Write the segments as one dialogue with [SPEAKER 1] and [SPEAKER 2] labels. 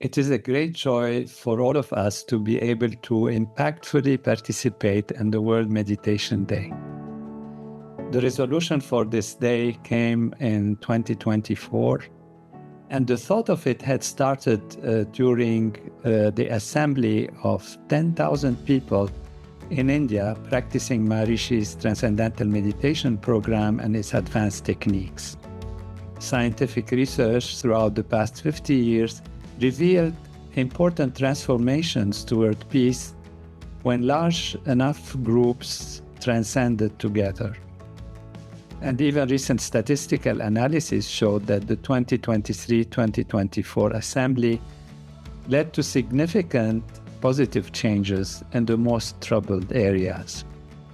[SPEAKER 1] It is a great joy for all of us to be able to impactfully participate in the World Meditation Day. The resolution for this day came in 2024, and the thought of it had started during the assembly of 10,000 people in India practicing Maharishi's Transcendental Meditation program and its advanced techniques. Scientific research throughout the past 50 years revealed important transformations toward peace when large enough groups transcended together. And even recent statistical analysis showed that the 2023-2024 assembly led to significant positive changes in the most troubled areas.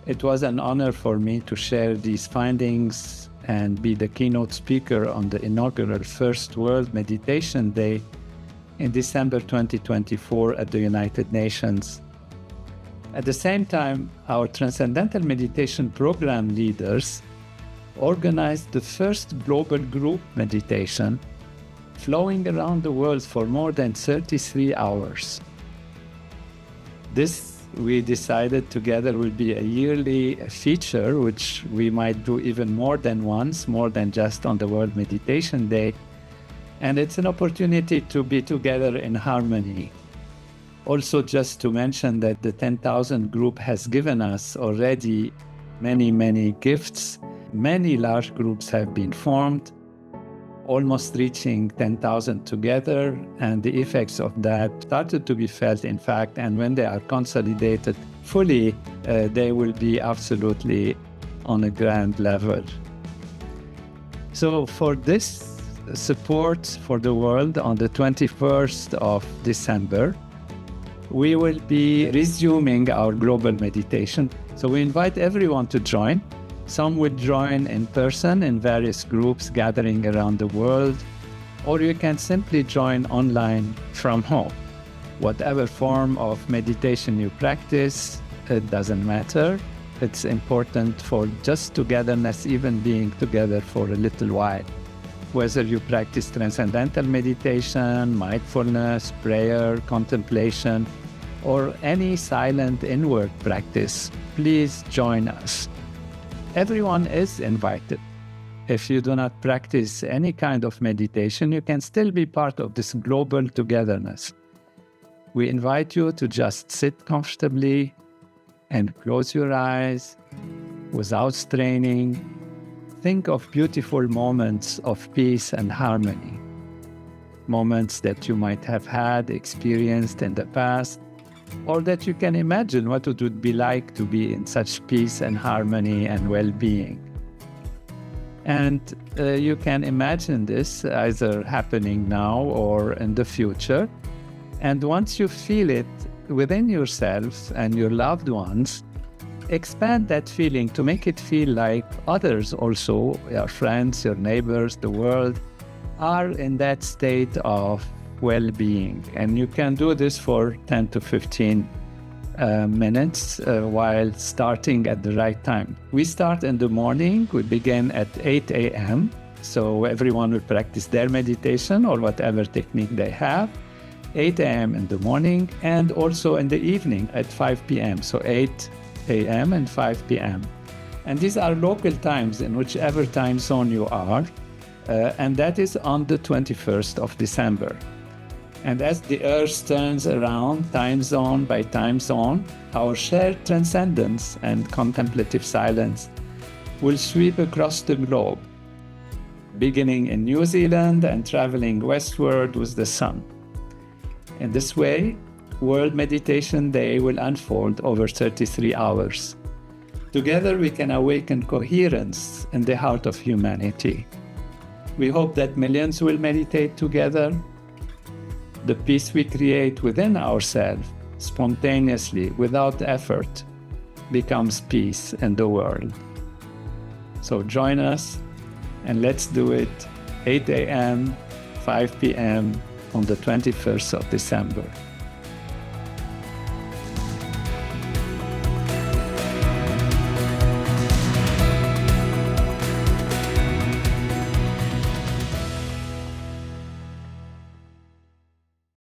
[SPEAKER 1] It was an honor for me to share these findings and be the keynote speaker on the inaugural First World Meditation Day in December 2024 at the United Nations. At the same time, our Transcendental Meditation Program leaders organized the first global group meditation, flowing around the world for more than 33 hours. This, we decided together, will be a yearly feature, which we might do even more than once, more than just on the World Meditation Day. And it's an opportunity to be together in harmony. Also, just to mention that the 10,000 group has given us already many, many gifts. Many large groups have been formed, almost reaching 10,000 together, and the effects of that started to be felt, in fact, and when they are consolidated fully, they will be absolutely on a grand level. So for this support for the world on the 21st of December, we will be resuming our global meditation. So we invite everyone to join. Some will join in person in various groups gathering around the world, or you can simply join online from home. Whatever form of meditation you practice, it doesn't matter. It's important for just togetherness, even being together for a little while. Whether you practice transcendental meditation, mindfulness, prayer, contemplation, or any silent inward practice, please join us. Everyone is invited. If you do not practice any kind of meditation, you can still be part of this global togetherness. We invite you to just sit comfortably and close your eyes without straining. Think of beautiful moments of peace and harmony, moments that you might have had, experienced in the past, or that you can imagine what it would be like to be in such peace and harmony and well-being. And you can imagine this either happening now or in the future. And once you feel it within yourself and your loved ones, expand that feeling to make it feel like others also, your friends, your neighbors, the world, are in that state of well-being. And you can do this for 10 to 15 minutes while starting at the right time. We start in the morning. We begin at 8 a.m. So everyone will practice their meditation or whatever technique they have. 8 a.m. in the morning, and also in the evening at 5 p.m. So 8 a.m. and 5 p.m. And these are local times in whichever time zone you are. And that is on the 21st of December. And as the earth turns around, time zone by time zone, our shared transcendence and contemplative silence will sweep across the globe, beginning in New Zealand and traveling westward with the sun. In this way, World Meditation Day will unfold over 33 hours. Together we can awaken coherence in the heart of humanity. We hope that millions will meditate together. The peace we create within ourselves, spontaneously, without effort, becomes peace in the world. So join us and let's do it 8 a.m., 5 p.m. on the 21st of December.